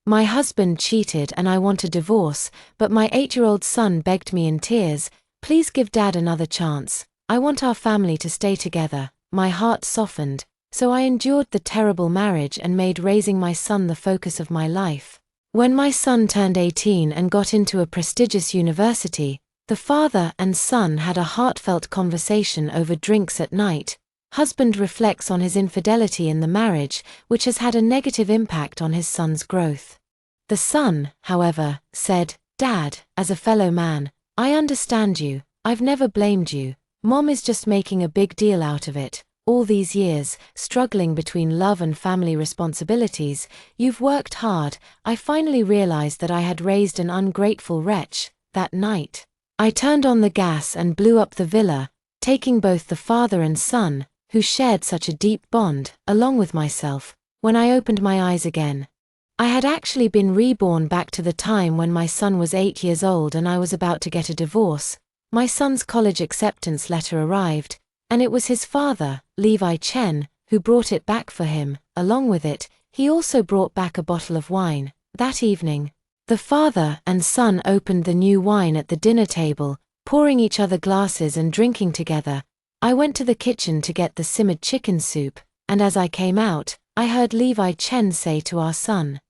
My husband cheated and I want a divorce, but my 8-year-old son begged me in tears, please give Dad another chance. I want our family to stay together. My heart softened, so I endured the terrible marriage and made raising my son the focus of my life. When my son turned 18 and got into a prestigious university, the father and son had a heartfelt conversation over drinks at night. Husband reflects on his infidelity in the marriage, which has had a negative impact on his son's growth. The son, however, said, "Dad, as a fellow man, I understand you. I've never blamed you. Mom is just making a big deal out of it. All these years, struggling between love and family responsibilities, you've worked hard. I finally realized that I had raised an ungrateful wretch." That night, I turned on the gas and blew up the villa, taking both the father and son, who shared such a deep bond, along with myself. When I opened my eyes again, I had actually been reborn back to the time when my son was 8 years old and I was about to get a divorce. My son's college acceptance letter arrived, and it was his father, Levi Chen, who brought it back for him. Along with it, he also brought back a bottle of wine. That evening, the father and son opened the new wine at the dinner table, pouring each other glasses and drinking together. I went to the kitchen to get the simmered chicken soup, and as I came out, I heard Levi Chen say to our son,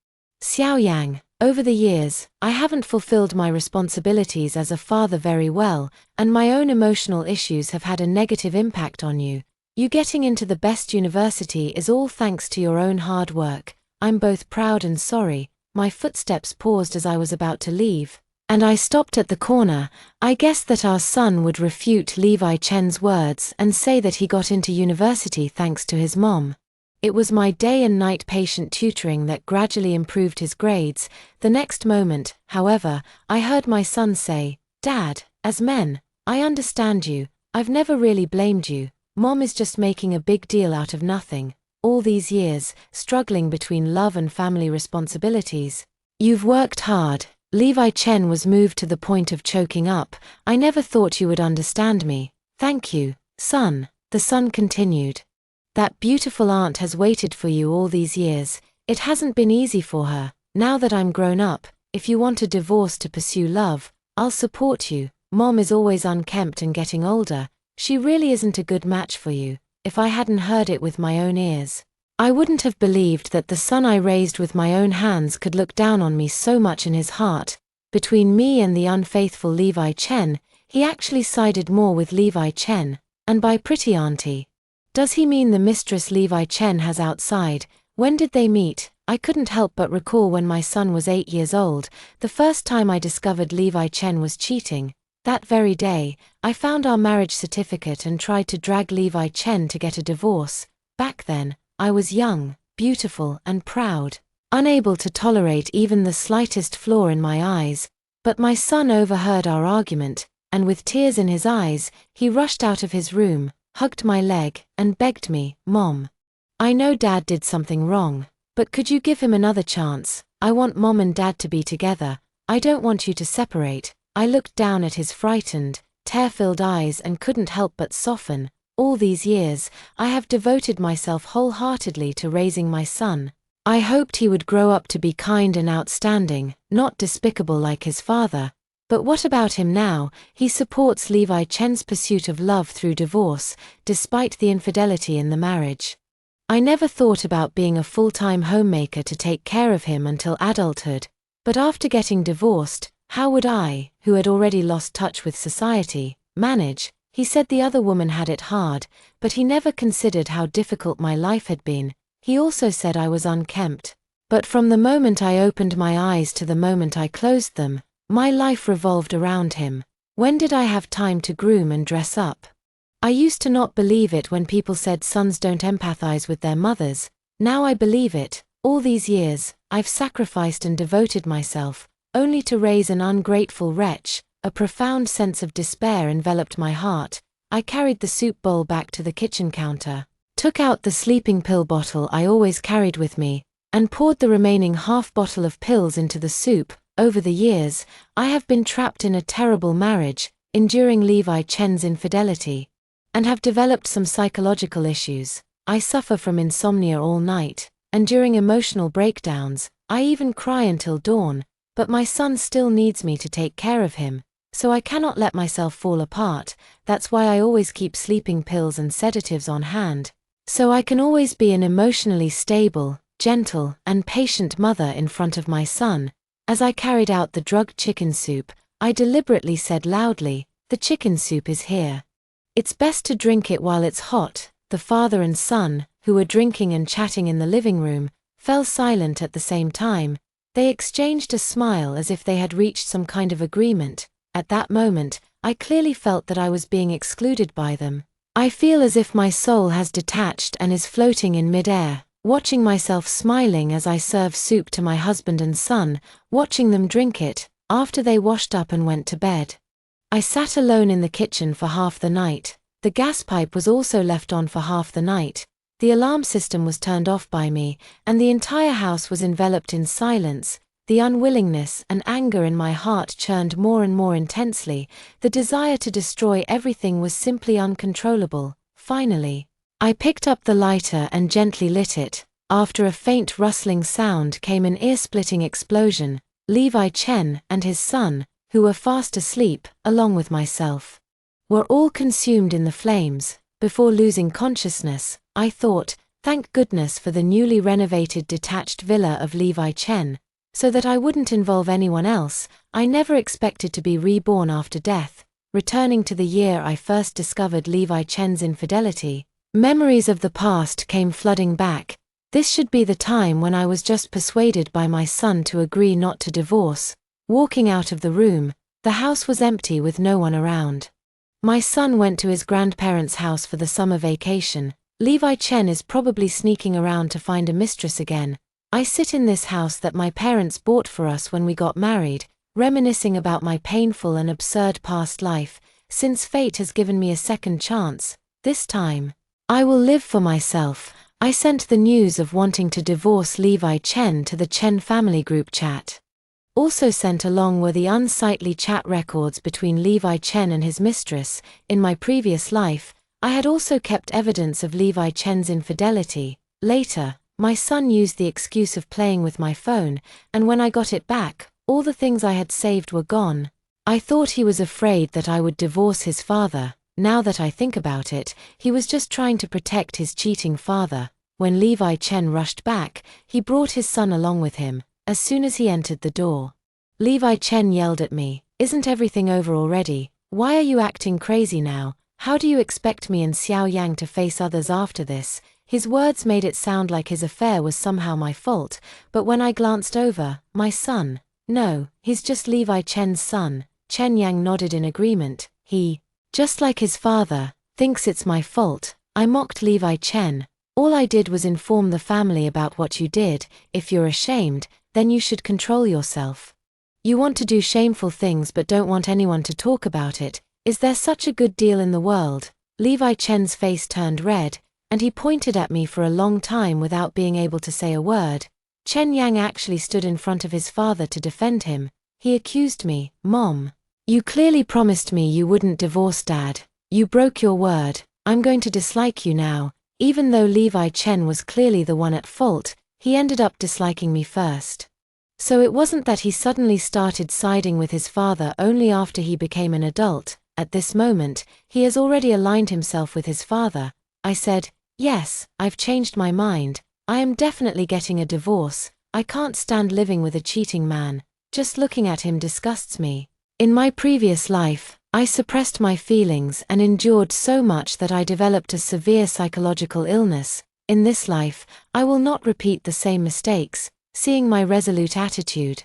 "Xiaoyang, over the years, I haven't fulfilled my responsibilities as a father very well, and my own emotional issues have had a negative impact on you. You getting into the best university is all thanks to your own hard work. I'm both proud and sorry." My footsteps paused as I was about to leave, and I stopped at the corner. I guessed that our son would refute Levi Chen's words and say that he got into university thanks to his mom. It was my day and night patient tutoring that gradually improved his grades. The next moment, however, I heard my son say, "Dad, as men, I understand you. I've never really blamed you. Mom is just making a big deal out of nothing. All these years, struggling between love and family responsibilities. You've worked hard." Levi Chen was moved to the point of choking up. "I never thought you would understand me. Thank you, son," the son continued. "That beautiful aunt has waited for you all these years. It hasn't been easy for her. Now that I'm grown up, if you want a divorce to pursue love, I'll support you. Mom is always unkempt and getting older. She really isn't a good match for you." If I hadn't heard it with my own ears, I wouldn't have believed that the son I raised with my own hands could look down on me so much in his heart. Between me and the unfaithful Levi Chen, he actually sided more with Levi Chen, and by pretty auntie. Does he mean the mistress Levi Chen has outside? When did they meet? I couldn't help but recall when my son was 8 years old, the first time I discovered Levi Chen was cheating. That very day, I found our marriage certificate and tried to drag Levi Chen to get a divorce. Back then, I was young, beautiful, and proud, unable to tolerate even the slightest flaw in my eyes. But my son overheard our argument, and with tears in his eyes, he rushed out of his room, hugged my leg, and begged me, "Mom, I know Dad did something wrong, but could you give him another chance? I want Mom and Dad to be together. I don't want you to separate." I looked down at his frightened, tear-filled eyes and couldn't help but soften. All these years, I have devoted myself wholeheartedly to raising my son. I hoped he would grow up to be kind and outstanding, not despicable like his father. But what about him now? He supports Levi Chen's pursuit of love through divorce, despite the infidelity in the marriage. I never thought about being a full-time homemaker to take care of him until adulthood. But after getting divorced, how would I, who had already lost touch with society, manage? He said the other woman had it hard, but he never considered how difficult my life had been. He also said I was unkempt. But from the moment I opened my eyes to the moment I closed them, my life revolved around him. When did I have time to groom and dress up? I used to not believe it when people said sons don't empathize with their mothers. Now I believe it. All these years, I've sacrificed and devoted myself, only to raise an ungrateful wretch. A profound sense of despair enveloped my heart. I carried the soup bowl back to the kitchen counter, took out the sleeping pill bottle I always carried with me, and poured the remaining half bottle of pills into the soup. Over the years, I have been trapped in a terrible marriage, enduring Levi Chen's infidelity, and have developed some psychological issues. I suffer from insomnia all night, and during emotional breakdowns, I even cry until dawn, but my son still needs me to take care of him, so I cannot let myself fall apart. That's why I always keep sleeping pills and sedatives on hand, so I can always be an emotionally stable, gentle, and patient mother in front of my son. As I carried out the drugged chicken soup, I deliberately said loudly, "The chicken soup is here. It's best to drink it while it's hot." The father and son, who were drinking and chatting in the living room, fell silent at the same time. They exchanged a smile as if they had reached some kind of agreement. At that moment, I clearly felt that I was being excluded by them. I feel as if my soul has detached and is floating in mid-air, watching myself smiling as I serve soup to my husband and son, watching them drink it, after they washed up and went to bed. I sat alone in the kitchen for half the night. The gas pipe was also left on for half the night. The alarm system was turned off by me, and the entire house was enveloped in silence. The unwillingness and anger in my heart churned more and more intensely. The desire to destroy everything was simply uncontrollable. Finally, I picked up the lighter and gently lit it. After a faint rustling sound came an ear-splitting explosion. Levi Chen and his son, who were fast asleep, along with myself, were all consumed in the flames. Before losing consciousness, I thought, thank goodness for the newly renovated detached villa of Levi Chen, so that I wouldn't involve anyone else. I never expected to be reborn after death. Returning to the year I first discovered Levi Chen's infidelity, memories of the past came flooding back. This should be the time when I was just persuaded by my son to agree not to divorce. Walking out of the room, the house was empty with no one around. My son went to his grandparents' house for the summer vacation. Levi Chen is probably sneaking around to find a mistress again. I sit in this house that my parents bought for us when we got married, reminiscing about my painful and absurd past life. Since fate has given me a second chance, this time, I will live for myself. I sent the news of wanting to divorce Levi Chen to the Chen family group chat. Also sent along were the unsightly chat records between Levi Chen and his mistress. In my previous life, I had also kept evidence of Levi Chen's infidelity. Later, my son used the excuse of playing with my phone, and when I got it back, all the things I had saved were gone. I thought he was afraid that I would divorce his father. Now that I think about it, he was just trying to protect his cheating father. When Levi Chen rushed back, he brought his son along with him. As soon as he entered the door, Levi Chen yelled at me, "Isn't everything over already? Why are you acting crazy now? How do you expect me and Xiao Yang to face others after this?" His words made it sound like his affair was somehow my fault, but when I glanced over, my son, "No, he's just Levi Chen's son." Chen Yang nodded in agreement. "He, just like his father, thinks it's my fault." I mocked Levi Chen. "All I did was inform the family about what you did. If you're ashamed, then you should control yourself. You want to do shameful things but don't want anyone to talk about it. Is there such a good deal in the world?" Levi Chen's face turned red, and he pointed at me for a long time without being able to say a word. Chen Yang actually stood in front of his father to defend him. He accused me, "Mom, you clearly promised me you wouldn't divorce Dad. You broke your word. I'm going to dislike you now." Even though Levi Chen was clearly the one at fault, he ended up disliking me first. So it wasn't that he suddenly started siding with his father only after he became an adult. At this moment, he has already aligned himself with his father. I said, "Yes, I've changed my mind. I am definitely getting a divorce. I can't stand living with a cheating man. Just looking at him disgusts me. In my previous life, I suppressed my feelings and endured so much that I developed a severe psychological illness. In this life, I will not repeat the same mistakes." Seeing my resolute attitude,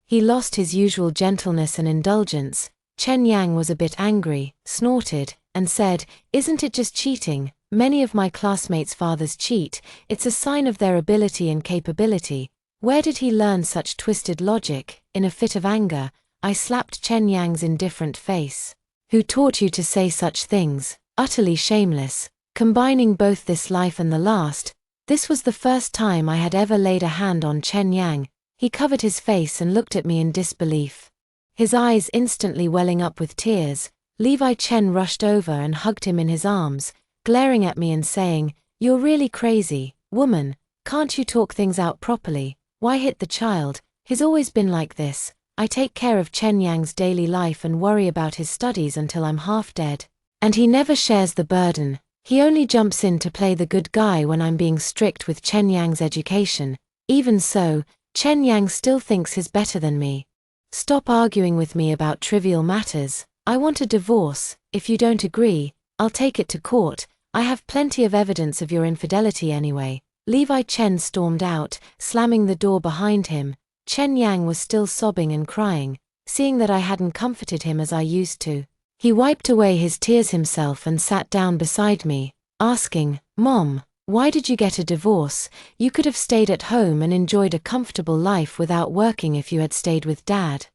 he lost his usual gentleness and indulgence. Chen Yang was a bit angry, snorted, and said, "Isn't it just cheating? Many of my classmates' fathers cheat. It's a sign of their ability and capability. Where did he learn such twisted logic?" In a fit of anger, I slapped Chen Yang's indifferent face. "Who taught you to say such things? Utterly shameless. Combining both this life and the last." This was the first time I had ever laid a hand on Chen Yang. He covered his face and looked at me in disbelief, his eyes instantly welling up with tears. Levi Chen rushed over and hugged him in his arms, glaring at me and saying, "You're really crazy, woman. Can't you talk things out properly? Why hit the child? He's always been like this. I take care of Chen Yang's daily life and worry about his studies until I'm half dead. And he never shares the burden. He only jumps in to play the good guy when I'm being strict with Chen Yang's education. Even so, Chen Yang still thinks he's better than me. Stop arguing with me about trivial matters. I want a divorce. If you don't agree, I'll take it to court. I have plenty of evidence of your infidelity anyway. Levi Chen stormed out, slamming the door behind him. Chen Yang was still sobbing and crying, seeing that I hadn't comforted him as I used to. He wiped away his tears himself and sat down beside me, asking, "Mom, why did you get a divorce? You could have stayed at home and enjoyed a comfortable life without working if you had stayed with Dad.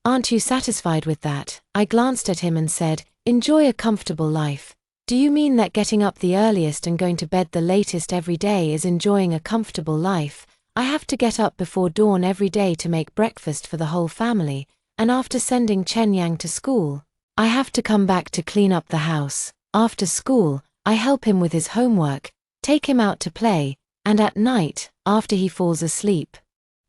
Aren't you satisfied with that?" I glanced at him and said, "Enjoy a comfortable life. Do you mean that getting up the earliest and going to bed the latest every day is enjoying a comfortable life? I have to get up before dawn every day to make breakfast for the whole family, and after sending Chen Yang to school, I have to come back to clean up the house. After school, I help him with his homework, take him out to play, and at night, after he falls asleep,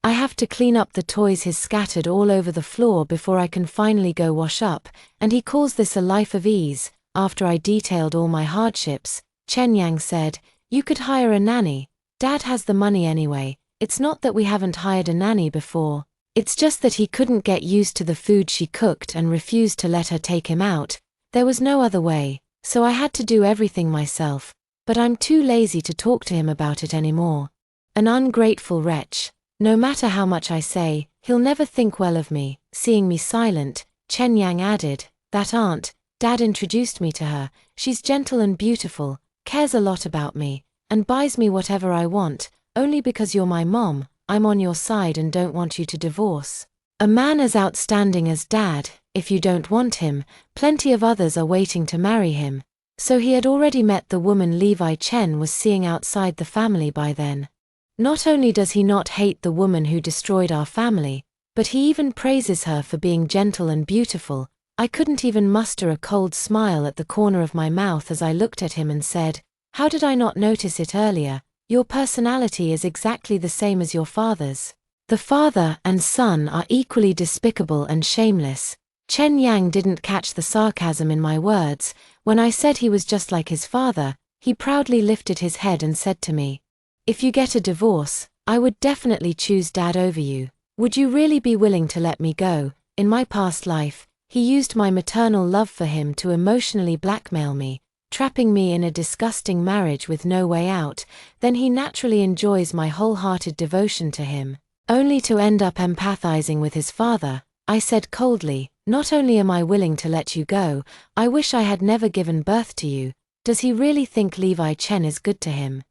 I have to clean up the toys he's scattered all over the floor before I can finally go wash up, and he calls this a life of ease." After I detailed all my hardships, Chen Yang said, "You could hire a nanny. Dad has the money anyway. It's not that we haven't hired a nanny before. It's just that he couldn't get used to the food she cooked and refused to let her take him out. There was no other way, so I had to do everything myself, but I'm too lazy to talk to him about it anymore. An ungrateful wretch. No matter how much I say, he'll never think well of me." Seeing me silent, Chen Yang added, "That aunt, Dad introduced me to her. She's gentle and beautiful, cares a lot about me, and buys me whatever I want. Only because you're my mom, I'm on your side and don't want you to divorce. A man as outstanding as Dad, if you don't want him, plenty of others are waiting to marry him." So he had already met the woman Levi Chen was seeing outside the family by then. Not only does he not hate the woman who destroyed our family, but he even praises her for being gentle and beautiful. I couldn't even muster a cold smile at the corner of my mouth as I looked at him and said, "How did I not notice it earlier? Your personality is exactly the same as your father's." The father and son are equally despicable and shameless. Chen Yang didn't catch the sarcasm in my words. When I said he was just like his father, he proudly lifted his head and said to me, "If you get a divorce, I would definitely choose Dad over you. Would you really be willing to let me go? In my past life, he used my maternal love for him to emotionally blackmail me, trapping me in a disgusting marriage with no way out. Then he naturally enjoys my wholehearted devotion to him, only to end up empathizing with his father." I said coldly, "Not only am I willing to let you go, I wish I had never given birth to you." Does he really think Levi Chen is good to him?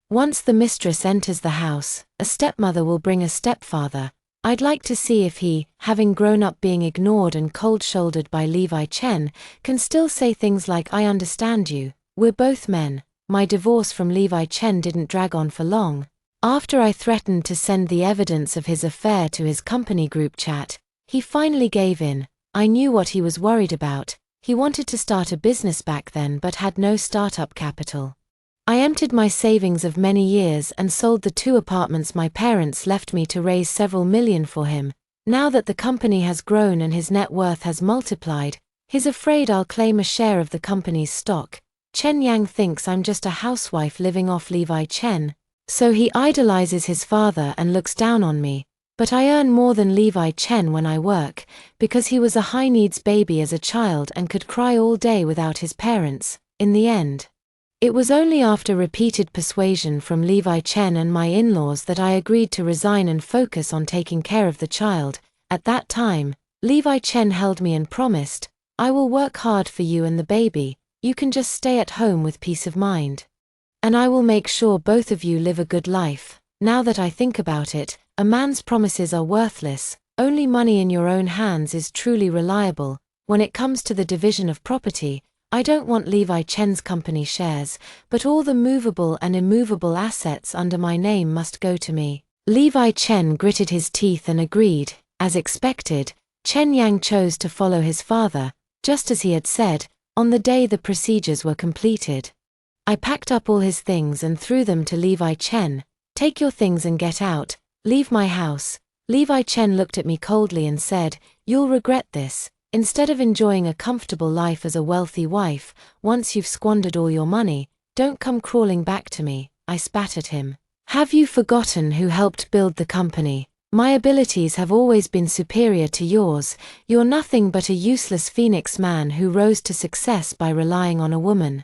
Once the mistress enters the house, a stepmother will bring a stepfather. I'd like to see if he, having grown up being ignored and cold-shouldered by Levi Chen, can still say things like, "I understand you. We're both men." My divorce from Levi Chen didn't drag on for long. After I threatened to send the evidence of his affair to his company group chat, he finally gave in. I knew what he was worried about. He wanted to start a business back then but had no startup capital. I emptied my savings of many years and sold the 2 apartments my parents left me to raise several million for him. Now that the company has grown and his net worth has multiplied, he's afraid I'll claim a share of the company's stock. Chen Yang thinks I'm just a housewife living off Levi Chen, so he idolizes his father and looks down on me. But I earn more than Levi Chen when I work, because he was a high-needs baby as a child and could cry all day without his parents. In the end, it was only after repeated persuasion from Levi Chen and my in-laws that I agreed to resign and focus on taking care of the child. At that time, Levi Chen held me and promised, "I will work hard for you and the baby. You can just stay at home with peace of mind. And I will make sure both of you live a good life." Now that I think about it, a man's promises are worthless. Only money in your own hands is truly reliable. When it comes to the division of property, I don't want Levi Chen's company shares, but all the movable and immovable assets under my name must go to me. Levi Chen gritted his teeth and agreed. As expected, Chen Yang chose to follow his father, just as he had said, on the day the procedures were completed. I packed up all his things and threw them to Levi Chen. "Take your things and get out. Leave my house. Levi Chen looked at me coldly and said, "You'll regret this. Instead of enjoying a comfortable life as a wealthy wife, once you've squandered all your money, don't come crawling back to me." I spat at him. "Have you forgotten who helped build the company? My abilities have always been superior to yours. You're nothing but a useless phoenix man who rose to success by relying on a woman.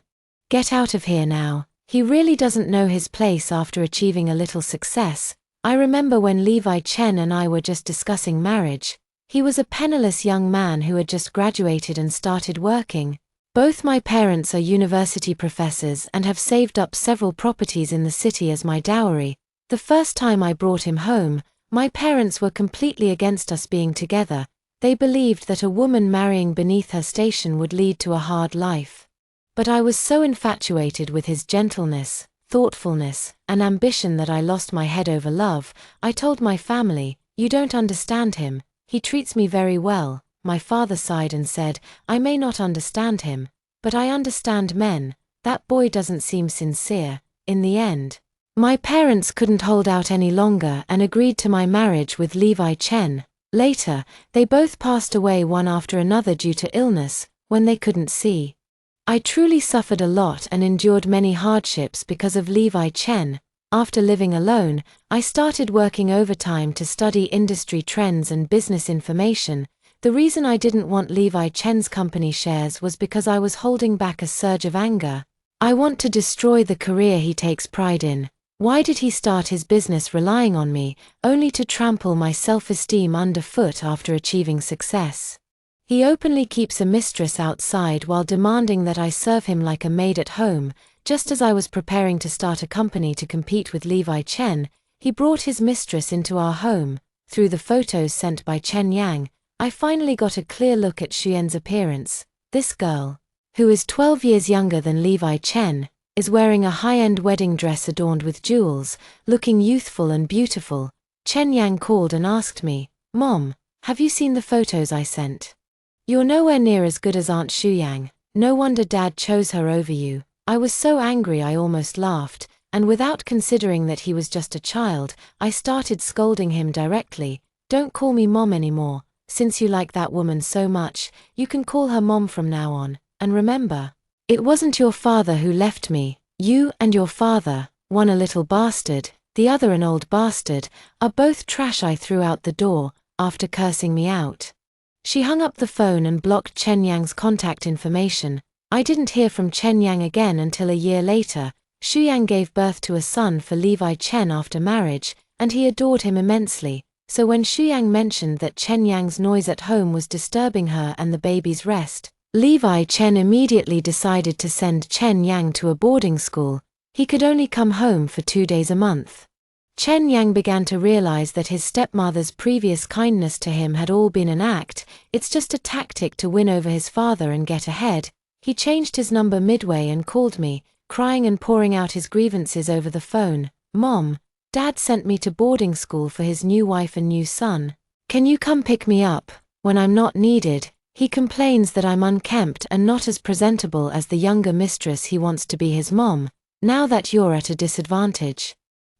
Get out of here now." He really doesn't know his place after achieving a little success. I remember when Levi Chen and I were just discussing marriage. He was a penniless young man who had just graduated and started working. Both my parents are university professors and have saved up several properties in the city as my dowry. The first time I brought him home, my parents were completely against us being together. They believed that a woman marrying beneath her station would lead to a hard life. But I was so infatuated with his gentleness, thoughtfulness, and ambition that I lost my head over love. I told my family, "You don't understand him. He treats me very well." My father sighed and said, "I may not understand him, but I understand men. That boy doesn't seem sincere." In the end, my parents couldn't hold out any longer and agreed to my marriage with Levi Chen. Later, they both passed away one after another due to illness, when they couldn't see. I truly suffered a lot and endured many hardships because of Levi Chen. After living alone, I started working overtime to study industry trends and business information. The reason I didn't want Levi Chen's company shares was because I was holding back a surge of anger. I want to destroy the career he takes pride in. Why did he start his business relying on me, only to trample my self-esteem underfoot after achieving success? He openly keeps a mistress outside while demanding that I serve him like a maid at home. Just as I was preparing to start a company to compete with Levi Chen, he brought his mistress into our home. Through the photos sent by Chen Yang, I finally got a clear look at Xuyen's appearance. This girl, who is 12 years younger than Levi Chen, is wearing a high-end wedding dress adorned with jewels, looking youthful and beautiful. Chen Yang called and asked me, "Mom, have you seen the photos I sent? You're nowhere near as good as Aunt Xuyang. No wonder Dad chose her over you." I was so angry I almost laughed, and without considering that he was just a child, I started scolding him directly. "Don't call me Mom anymore. Since you like that woman so much, you can call her Mom from now on. And remember, it wasn't your father who left me. You and your father, one a little bastard, the other an old bastard, are both trash." I threw out the door, after cursing me out. She hung up the phone and blocked Chen Yang's contact information. I didn't hear from Chen Yang again until a year later. Xuyang gave birth to a son for Levi Chen after marriage, and he adored him immensely. So when Xuyang mentioned that Chen Yang's noise at home was disturbing her and the baby's rest, Levi Chen immediately decided to send Chen Yang to a boarding school. He could only come home for 2 days a month. Chen Yang began to realize that his stepmother's previous kindness to him had all been an act. It's just a tactic to win over his father and get ahead. He changed his number midway and called me, crying and pouring out his grievances over the phone. "Mom, Dad sent me to boarding school for his new wife and new son. Can you come pick me up when I'm not needed? He complains that I'm unkempt and not as presentable as the younger mistress he wants to be his mom. Now that you're at a disadvantage."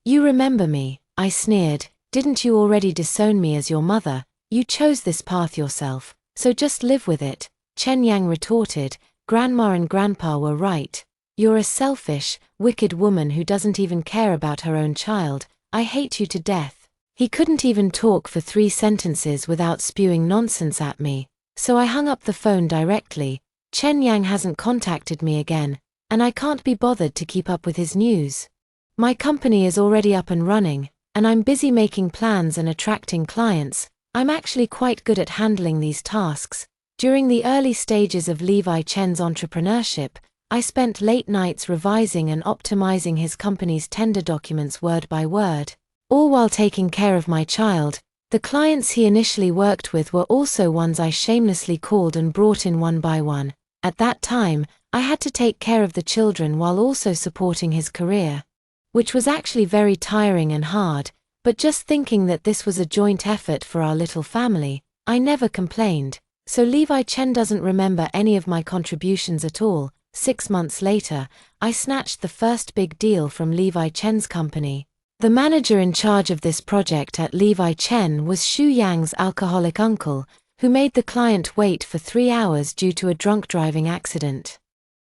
"You remember me," I sneered. "Didn't you already disown me as your mother? You chose this path yourself, so just live with it." Chen Yang retorted, "Grandma and Grandpa were right. You're a selfish, wicked woman who doesn't even care about her own child. I hate you to death." He couldn't even talk for 3 sentences without spewing nonsense at me, so I hung up the phone directly. Chen Yang hasn't contacted me again, and I can't be bothered to keep up with his news. My company is already up and running, and I'm busy making plans and attracting clients. I'm actually quite good at handling these tasks. During the early stages of Levi Chen's entrepreneurship, I spent late nights revising and optimizing his company's tender documents word by word, all while taking care of my child. The clients he initially worked with were also ones I shamelessly called and brought in one by one. At that time, I had to take care of the children while also supporting his career, which was actually very tiring and hard, but just thinking that this was a joint effort for our little family, I never complained. So Levi Chen doesn't remember any of my contributions at all. 6 months later, I snatched the first big deal from Levi Chen's company. The manager in charge of this project at Levi Chen was Xu Yang's alcoholic uncle, who made the client wait for 3 hours due to a drunk driving accident.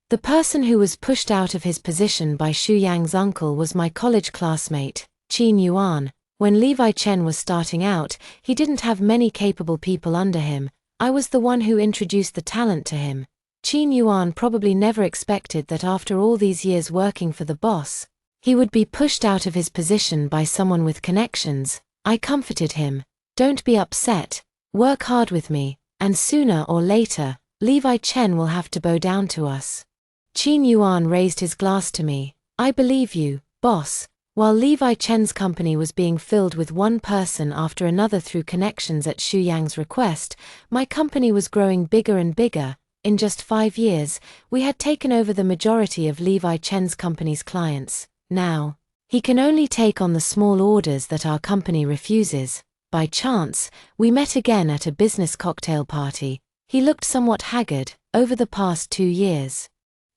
The person who was pushed out of his position by Xu Yang's uncle was my college classmate, Qin Yuan. When Levi Chen was starting out, he didn't have many capable people under him. I was the one who introduced the talent to him. Qin Yuan probably never expected that after all these years working for the boss, he would be pushed out of his position by someone with connections. I comforted him. Don't be upset. Work hard with me, and sooner or later, Levi Chen will have to bow down to us. Qin Yuan raised his glass to me. I believe you, boss. While Levi Chen's company was being filled with one person after another through connections at Xu Yang's request, my company was growing bigger and bigger. In just 5 years, we had taken over the majority of Levi Chen's company's clients. Now, he can only take on the small orders that our company refuses. By chance, we met again at a business cocktail party. He looked somewhat haggard. Over the past 2 years,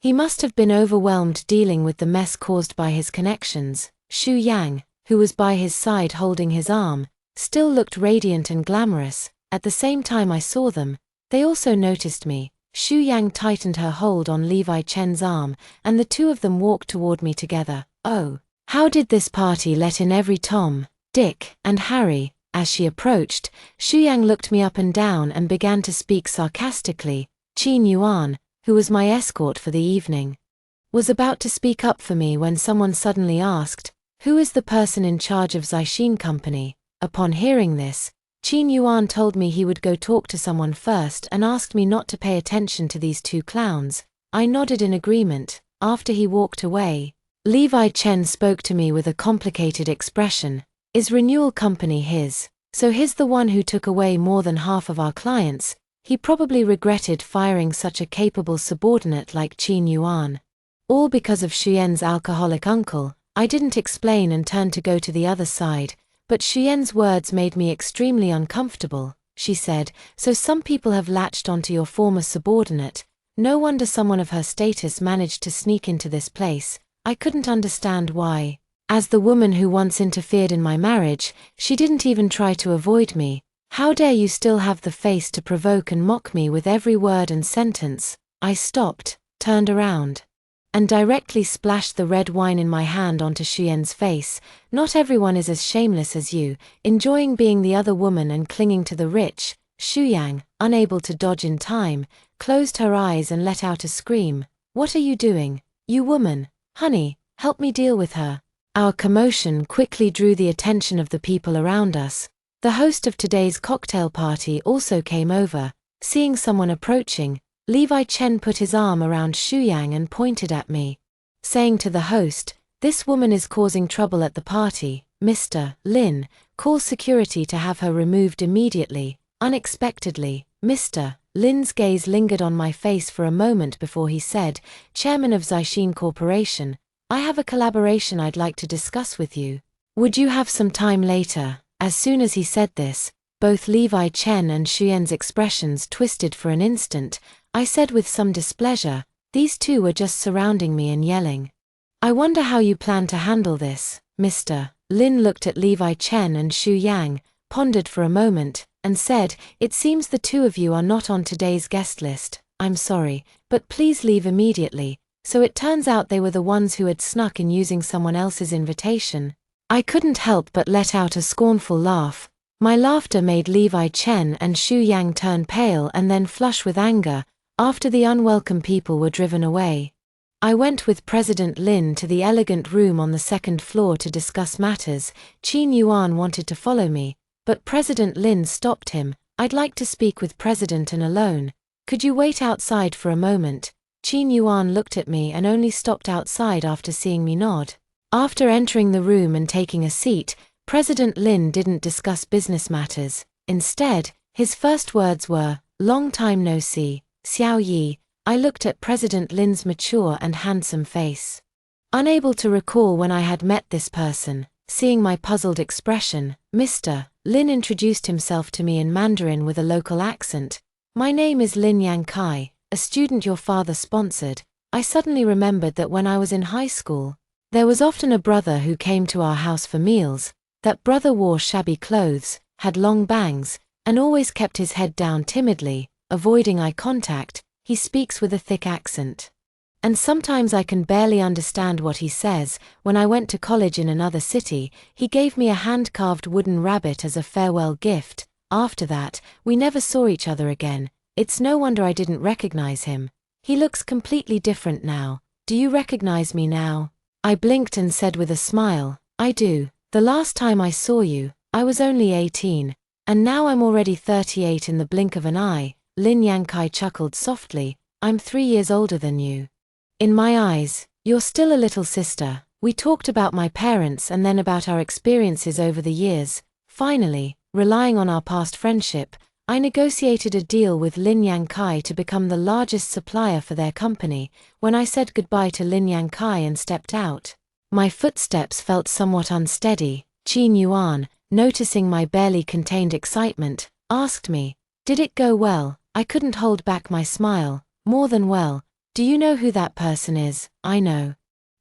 he must have been overwhelmed dealing with the mess caused by his connections. Xu Yang, who was by his side holding his arm, still looked radiant and glamorous. At the same time I saw them, they also noticed me. Xu Yang tightened her hold on Levi Chen's arm, and the two of them walked toward me together. Oh, how did this party let in every Tom, Dick, and Harry? As she approached, Xu Yang looked me up and down and began to speak sarcastically. Qin Yuan, who was my escort for the evening, was about to speak up for me when someone suddenly asked, "Who is the person in charge of Zixin Company?" Upon hearing this, Qin Yuan told me he would go talk to someone first and asked me not to pay attention to these two clowns. I nodded in agreement. After he walked away, Levi Chen spoke to me with a complicated expression. Is Renewal Company his? So he's the one who took away more than half of our clients. He probably regretted firing such a capable subordinate like Qin Yuan. All because of Xuyen's alcoholic uncle. I didn't explain and turned to go to the other side, but Xuyen's words made me extremely uncomfortable. She said, "So some people have latched onto your former subordinate. No wonder someone of her status managed to sneak into this place." I couldn't understand why. As the woman who once interfered in my marriage, she didn't even try to avoid me. How dare you still have the face to provoke and mock me with every word and sentence? I stopped, turned around, and directly splashed the red wine in my hand onto Xuyen's face. Not everyone is as shameless as you, enjoying being the other woman and clinging to the rich. Xu Yang, unable to dodge in time, closed her eyes and let out a scream. What are you doing? You woman! Honey, help me deal with her. Our commotion quickly drew the attention of the people around us. The host of today's cocktail party also came over. Seeing someone approaching, Levi Chen put his arm around Xu Yang and pointed at me, saying to the host, "This woman is causing trouble at the party. Mr. Lin, call security to have her removed immediately." Unexpectedly, Mr. Lin's gaze lingered on my face for a moment before he said, "Chairman of Zixin Corporation, I have a collaboration I'd like to discuss with you. Would you have some time later?" As soon as he said this, both Levi Chen and Xuyen's expressions twisted for an instant. I said with some displeasure, "These two were just surrounding me and yelling. I wonder how you plan to handle this." Mr. Lin looked at Levi Chen and Xu Yang, pondered for a moment, and said, "It seems the two of you are not on today's guest list. I'm sorry, but please leave immediately." So it turns out they were the ones who had snuck in using someone else's invitation. I couldn't help but let out a scornful laugh. My laughter made Levi Chen and Xu Yang turn pale and then flush with anger. After the unwelcome people were driven away, I went with President Lin to the elegant room on the second floor to discuss matters. Qin Yuan wanted to follow me, but President Lin stopped him. "I'd like to speak with President Lin alone. Could you wait outside for a moment?" Qin Yuan looked at me and only stopped outside after seeing me nod. After entering the room and taking a seat, President Lin didn't discuss business matters. Instead, his first words were, "Long time no see, Xiao Yi." I looked at President Lin's mature and handsome face, unable to recall when I had met this person. Seeing my puzzled expression, Mr. Lin introduced himself to me in Mandarin with a local accent. "My name is Lin Yang Kai, a student your father sponsored." I suddenly remembered that when I was in high school, There was often a brother who came to our house for meals. That brother wore shabby clothes, had long bangs, and always kept his head down timidly, avoiding eye contact. He speaks with a thick accent. And sometimes I can barely understand what he says. When I went to college in another city, he gave me a hand-carved wooden rabbit as a farewell gift. After that, we never saw each other again. It's no wonder I didn't recognize him. He looks completely different now. Do you recognize me now? I blinked and said with a smile, I do. The last time I saw you, I was only 18. And now I'm already 38 in the blink of an eye. Lin Yankai chuckled softly. I'm 3 years older than you. In my eyes, you're still a little sister. We talked about my parents and then about our experiences over the years. Finally, relying on our past friendship, I negotiated a deal with Lin Yankai to become the largest supplier for their company. When I said goodbye to Lin Yankai and stepped out, my footsteps felt somewhat unsteady. Qin Yuan, noticing my barely contained excitement, asked me, "Did it go well?" I couldn't hold back my smile. "More than well. Do you know who that person is?" "I know.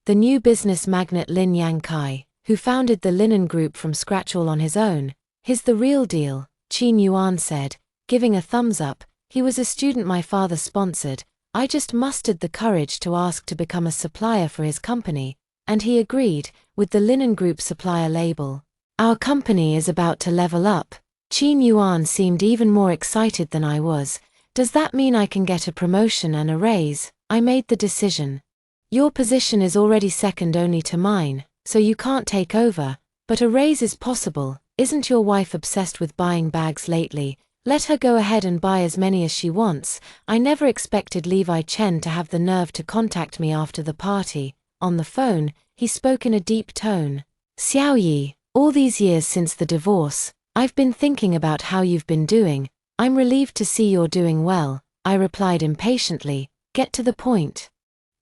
The new business magnate Lin Yankai, who founded the linen group from scratch all on his own. He's the real deal," Qin Yuan said, giving a thumbs up. "He was a student my father sponsored. I just mustered the courage to ask to become a supplier for his company, and he agreed, with the linen group supplier label. Our company is about to level up." Qin Yuan seemed even more excited than I was. "Does that mean I can get a promotion and a raise?" I made the decision. "Your position is already second only to mine, so you can't take over, but a raise is possible. Isn't your wife obsessed with buying bags lately? Let her go ahead and buy as many as she wants." I never expected Levi Chen to have the nerve to contact me after the party. On the phone, he spoke in a deep tone. "Xiao Yi, all these years since the divorce, I've been thinking about how you've been doing. I'm relieved to see you're doing well," I replied impatiently. "Get to the point.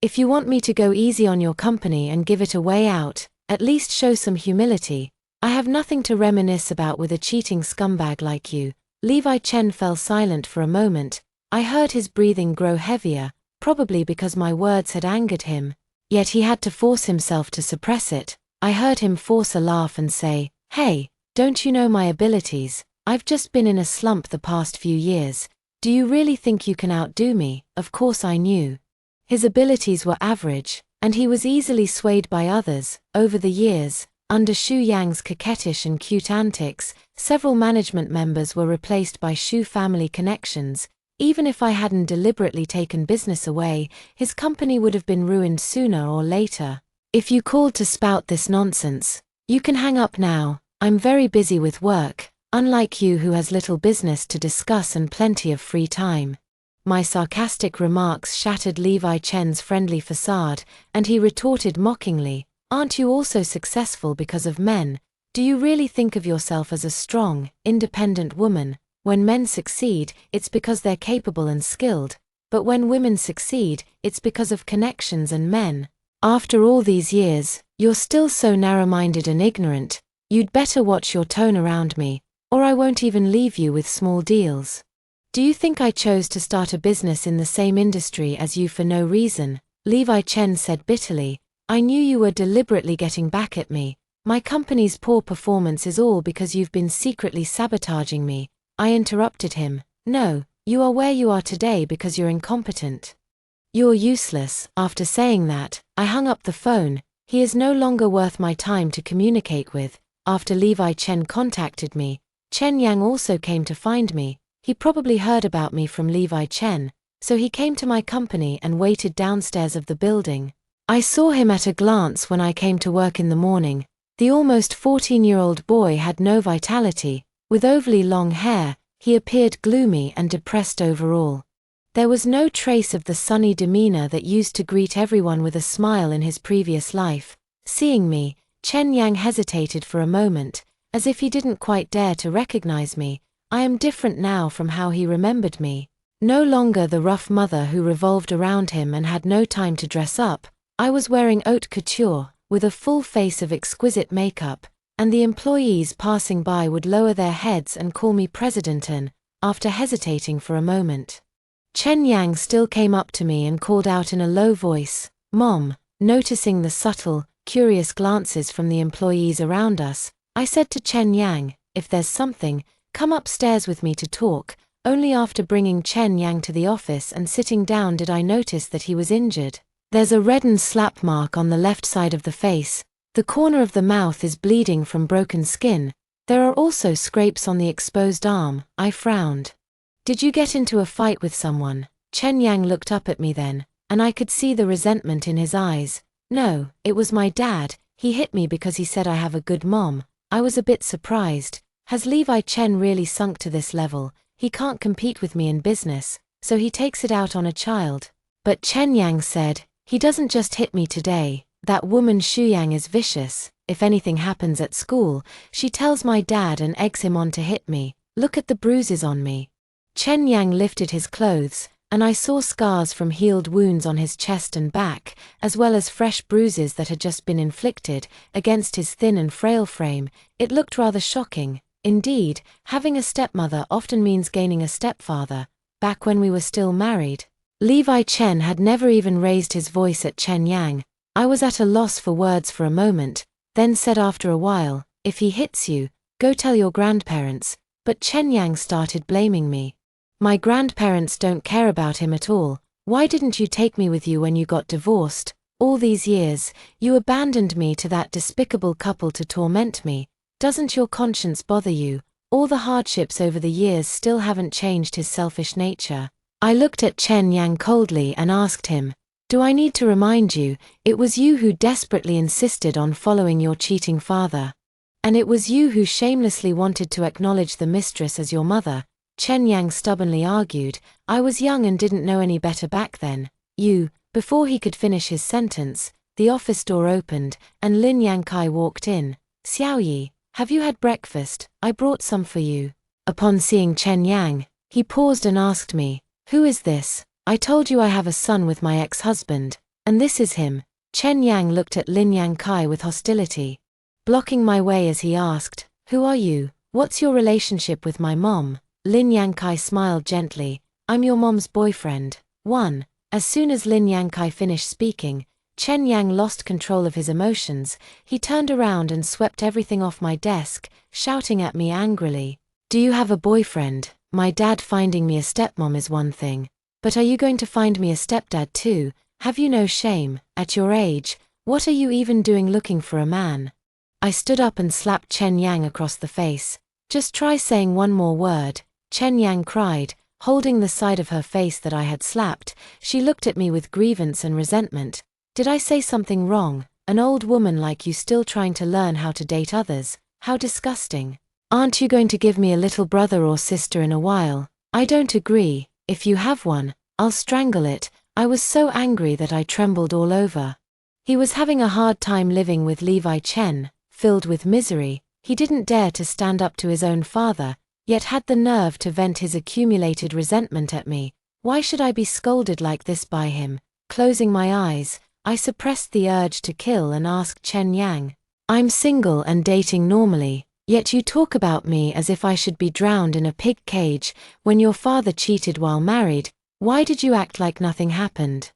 If you want me to go easy on your company and give it a way out, at least show some humility. I have nothing to reminisce about with a cheating scumbag like you." Levi Chen fell silent for a moment. I heard his breathing grow heavier, probably because my words had angered him. Yet he had to force himself to suppress it. I heard him force a laugh and say, "Hey, don't you know my abilities? I've just been in a slump the past few years. Do you really think you can outdo me?" Of course I knew. His abilities were average, and he was easily swayed by others. Over the years, under Xu Yang's coquettish and cute antics, several management members were replaced by Xu family connections. Even if I hadn't deliberately taken business away, his company would have been ruined sooner or later. If you called to spout this nonsense, you can hang up now. I'm very busy with work, unlike you who has little business to discuss and plenty of free time. My sarcastic remarks shattered Levi Chen's friendly facade, and he retorted mockingly, "Aren't you also successful because of men? Do you really think of yourself as a strong, independent woman? When men succeed, it's because they're capable and skilled, but when women succeed, it's because of connections and men. After all these years, you're still so narrow-minded and ignorant. You'd better watch your tone around me, or I won't even leave you with small deals. Do you think I chose to start a business in the same industry as you for no reason?" Levi Chen said bitterly. "I knew you were deliberately getting back at me. My company's poor performance is all because you've been secretly sabotaging me." I interrupted him. "No, you are where you are today because you're incompetent. You're useless." After saying that, I hung up the phone. He is no longer worth my time to communicate with. After Levi Chen contacted me, Chen Yang also came to find me. He probably heard about me from Levi Chen, so he came to my company and waited downstairs of the building. I saw him at a glance when I came to work in the morning. The almost 14-year-old boy had no vitality. With overly long hair, he appeared gloomy and depressed overall. There was no trace of the sunny demeanor that used to greet everyone with a smile in his previous life. Seeing me, Chen Yang hesitated for a moment, as if he didn't quite dare to recognize me. I am different now from how he remembered me. No longer the rough mother who revolved around him and had no time to dress up. I was wearing haute couture, with a full face of exquisite makeup, and the employees passing by would lower their heads and call me President An. After hesitating for a moment, Chen Yang still came up to me and called out in a low voice, "Mom." Noticing the subtle, curious glances from the employees around us. I said to Chen Yang, "If there's something, come upstairs with me to talk." Only after bringing Chen Yang to the office and sitting down did I notice that he was injured. There's a reddened slap mark on the left side of the face. The corner of the mouth is bleeding from broken skin. There are also scrapes on the exposed arm. I frowned. "Did you get into a fight with someone?" Chen Yang looked up at me then, and I could see the resentment in his eyes. "No, it was my dad. He hit me because he said I have a good mom." I was a bit surprised. Has Levi Chen really sunk to this level? He can't compete with me in business, so he takes it out on a child. But Chen Yang said, "He doesn't just hit me today. That woman Xu Yang is vicious. If anything happens at school, she tells my dad and eggs him on to hit me. Look at the bruises on me." Chen Yang lifted his clothes, and I saw scars from healed wounds on his chest and back, as well as fresh bruises that had just been inflicted against his thin and frail frame. It looked rather shocking. Indeed, having a stepmother often means gaining a stepfather. Back when we were still married, Levi Chen had never even raised his voice at Chen Yang. I was at a loss for words for a moment, then said after a while, "If he hits you, go tell your grandparents." But Chen Yang started blaming me. "My grandparents don't care about him at all. Why didn't you take me with you when you got divorced? All these years, you abandoned me to that despicable couple to torment me. Doesn't your conscience bother you? All the hardships over the years still haven't changed his selfish nature." I looked at Chen Yang coldly and asked him, "Do I need to remind you, it was you who desperately insisted on following your cheating father? And it was you who shamelessly wanted to acknowledge the mistress as your mother." Chen Yang stubbornly argued, "I was young and didn't know any better back then. You." Before he could finish his sentence, the office door opened, and Lin Yankai walked in. "Xiaoyi, have you had breakfast? I brought some for you." Upon seeing Chen Yang, he paused and asked me, "Who is this?" "I told you I have a son with my ex-husband, and this is him." Chen Yang looked at Lin Yankai with hostility, blocking my way as he asked, "Who are you? What's your relationship with my mom?" Lin Yankai smiled gently, "I'm your mom's boyfriend." 1. As soon as Lin Yankai finished speaking, Chen Yang lost control of his emotions. He turned around and swept everything off my desk, shouting at me angrily, "Do you have a boyfriend? My dad finding me a stepmom is one thing. But are you going to find me a stepdad too? Have you no shame? At your age, what are you even doing looking for a man?" I stood up and slapped Chen Yang across the face. "Just try saying one more word," Chen Yang cried, holding the side of her face that I had slapped. She looked at me with grievance and resentment. "Did I say something wrong? An old woman like you still trying to learn how to date others? How disgusting. Aren't you going to give me a little brother or sister in a while?" "I don't agree. If you have one, I'll strangle it." I was so angry that I trembled all over. He was having a hard time living with Levi Chen, filled with misery. He didn't dare to stand up to his own father, yet had the nerve to vent his accumulated resentment at me. Why should I be scolded like this by him? Closing my eyes, I suppressed the urge to kill and asked Chen Yang, "I'm single and dating normally, yet you talk about me as if I should be drowned in a pig cage. When your father cheated while married, why did you act like nothing happened?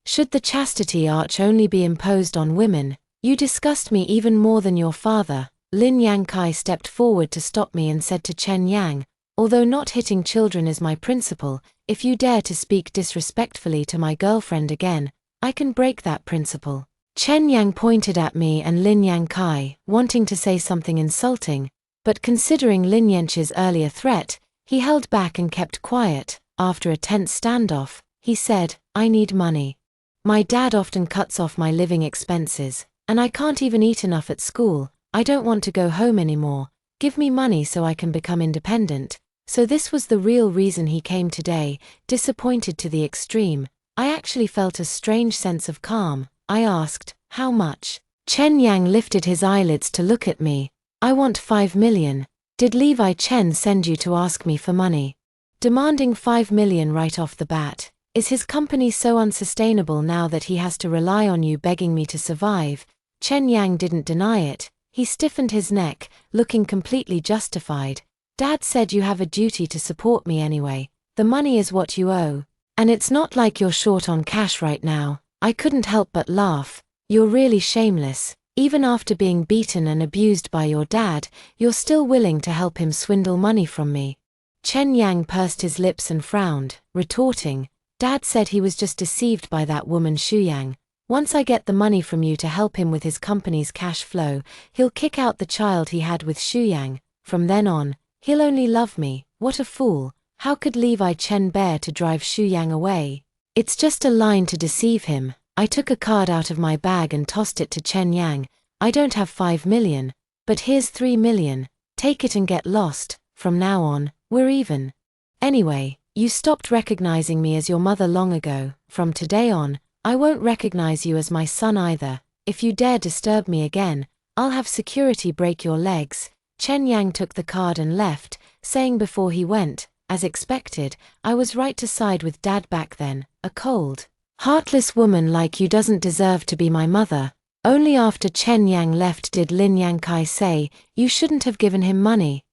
Should the chastity arch only be imposed on women? You disgust me even more than your father." Lin Yankai stepped forward to stop me and said to Chen Yang, "Although not hitting children is my principle, if you dare to speak disrespectfully to my girlfriend again, I can break that principle." Chen Yang pointed at me and Lin Yankai, wanting to say something insulting, but considering Lin Yanch's earlier threat, he held back and kept quiet. After a tense standoff, he said, "I need money. My dad often cuts off my living expenses, and I can't even eat enough at school. I don't want to go home anymore. Give me money so I can become independent." So this was the real reason he came today, disappointed to the extreme. I actually felt a strange sense of calm. I asked, "How much?" Chen Yang lifted his eyelids to look at me. "I want 5 million. Did Levi Chen send you to ask me for money?" Demanding 5 million right off the bat. Is his company so unsustainable now that he has to rely on you begging me to survive? Chen Yang didn't deny it. He stiffened his neck, looking completely justified. "Dad said you have a duty to support me anyway. The money is what you owe. And it's not like you're short on cash right now." I couldn't help but laugh. "You're really shameless. Even after being beaten and abused by your dad, you're still willing to help him swindle money from me." Chen Yang pursed his lips and frowned, retorting, "Dad said he was just deceived by that woman Xu Yang. Once I get the money from you to help him with his company's cash flow, he'll kick out the child he had with Xu Yang. From then on, he'll only love me." What a fool. How could Levi Chen bear to drive Xu Yang away? "It's just a line to deceive him." I took a card out of my bag and tossed it to Chen Yang. "I don't have 5 million, but here's 3 million. Take it and get lost. From now on, we're even. Anyway, you stopped recognizing me as your mother long ago. From today on, I won't recognize you as my son either. If you dare disturb me again, I'll have security break your legs." Chen Yang took the card and left, saying before he went, "As expected, I was right to side with Dad back then. A cold, heartless woman like you doesn't deserve to be my mother." Only after Chen Yang left did Lin Yangkai say, "You shouldn't have given him money.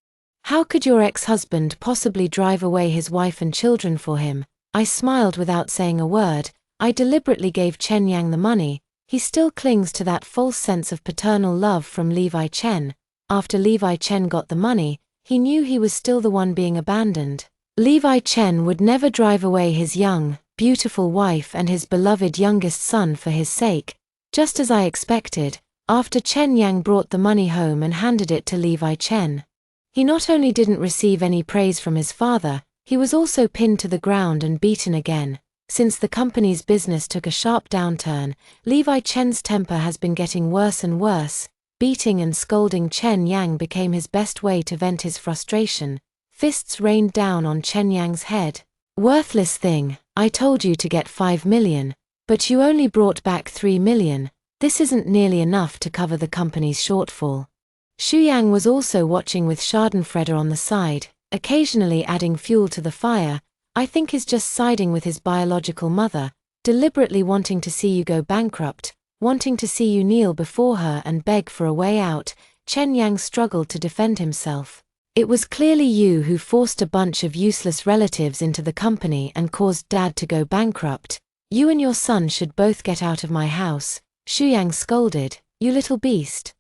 How could your ex-husband possibly drive away his wife and children for him?" I smiled without saying a word. I deliberately gave Chen Yang the money. He still clings to that false sense of paternal love from Levi Chen. After Levi Chen got the money, he knew he was still the one being abandoned. Levi Chen would never drive away his young, beautiful wife and his beloved youngest son for his sake. Just as I expected, after Chen Yang brought the money home and handed it to Levi Chen, he not only didn't receive any praise from his father, he was also pinned to the ground and beaten again. Since the company's business took a sharp downturn, Levi Chen's temper has been getting worse and worse. Beating and scolding Chen Yang became his best way to vent his frustration. Fists rained down on Chen Yang's head. "Worthless thing, I told you to get 5 million, but you only brought back 3 million. This isn't nearly enough to cover the company's shortfall." Xu Yang was also watching with Schadenfreude on the side, occasionally adding fuel to the fire. "I think he's just siding with his biological mother, deliberately wanting to see you go bankrupt, wanting to see you kneel before her and beg for a way out." Chen Yang struggled to defend himself. "It was clearly you who forced a bunch of useless relatives into the company and caused Dad to go bankrupt. You and your son should both get out of my house." Xu Yang scolded, "You little beast.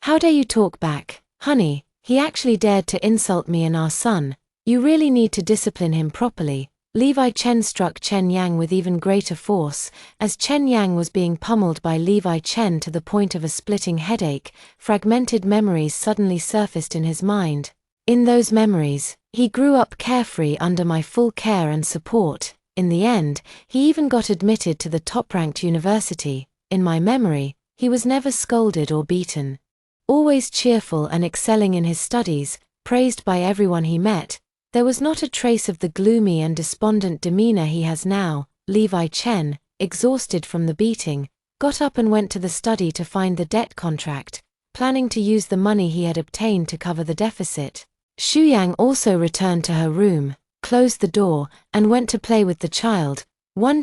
How dare you talk back? Honey, he actually dared to insult me and our son. You really need to discipline him properly." Levi Chen struck Chen Yang with even greater force. As Chen Yang was being pummeled by Levi Chen to the point of a splitting headache, fragmented memories suddenly surfaced in his mind. In those memories, he grew up carefree under my full care and support. In the end, he even got admitted to the top-ranked university. In my memory, he was never scolded or beaten. Always cheerful and excelling in his studies, praised by everyone he met. There was not a trace of the gloomy and despondent demeanor he has now. Levi Chen, exhausted from the beating, got up and went to the study to find the debt contract, planning to use the money he had obtained to cover the deficit. Xu Yang also returned to her room, closed the door, and went to play with the child.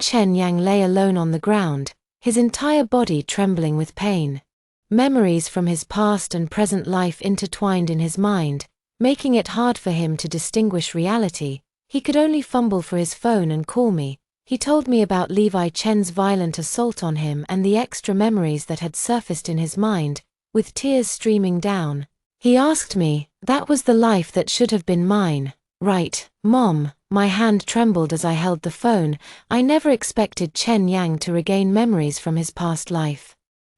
Chen Yang lay alone on the ground, his entire body trembling with pain. Memories from his past and present life intertwined in his mind, making it hard for him to distinguish reality. He could only fumble for his phone and call me. He told me about Levi Chen's violent assault on him and the extra memories that had surfaced in his mind, with tears streaming down. He asked me, "That was the life that should have been mine, right, Mom?" My hand trembled as I held the phone. I never expected Chen Yang to regain memories from his past life.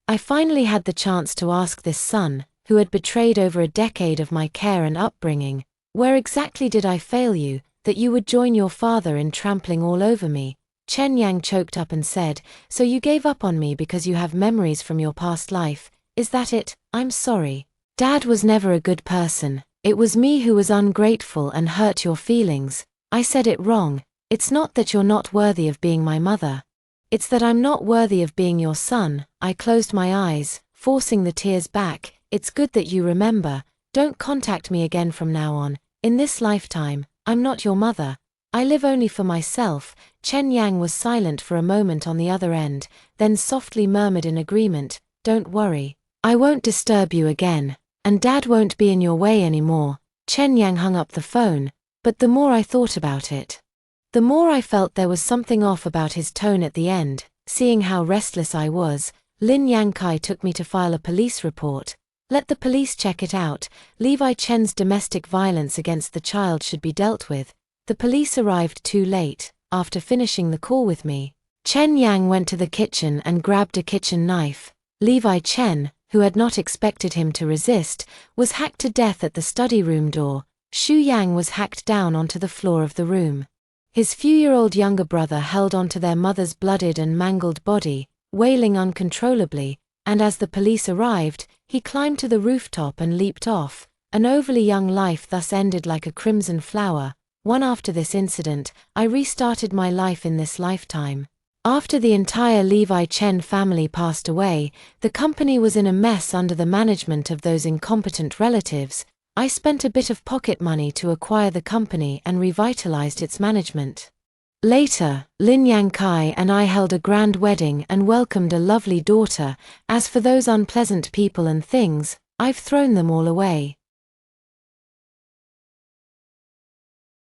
I finally had the chance to ask this son, who had betrayed over a decade of my care and upbringing, "Where exactly did I fail you, that you would join your father in trampling all over me?" Chen Yang choked up and said, "So you gave up on me because you have memories from your past life, is that it? I'm sorry. Dad was never a good person. It was me who was ungrateful and hurt your feelings. I said it wrong. It's not that you're not worthy of being my mother. It's that I'm not worthy of being your son." I closed my eyes, forcing the tears back. "It's good that you remember. Don't contact me again from now on. In this lifetime, I'm not your mother. I live only for myself." Chen Yang was silent for a moment on the other end, then softly murmured in agreement, "Don't worry. I won't disturb you again, and Dad won't be in your way anymore." Chen Yang hung up the phone, but the more I thought about it, the more I felt there was something off about his tone at the end. Seeing how restless I was, Lin Yang-kai took me to file a police report. Let the police check it out. Levi Chen's domestic violence against the child should be dealt with. The police arrived too late. After finishing the call with me, Chen Yang went to the kitchen and grabbed a kitchen knife. Levi Chen, who had not expected him to resist, was hacked to death at the study room door. Xu Yang was hacked down onto the floor of the room. His few-year-old younger brother held onto their mother's bloodied and mangled body, wailing uncontrollably, and as the police arrived, he climbed to the rooftop and leaped off. An overly young life thus ended like a crimson flower. After this incident, I restarted my life in this lifetime. After the entire Levi Chen family passed away, the company was in a mess under the management of those incompetent relatives. I spent a bit of pocket money to acquire the company and revitalized its management. Later, Lin Yang-kai and I held a grand wedding and welcomed a lovely daughter. As for those unpleasant people and things, I've thrown them all away.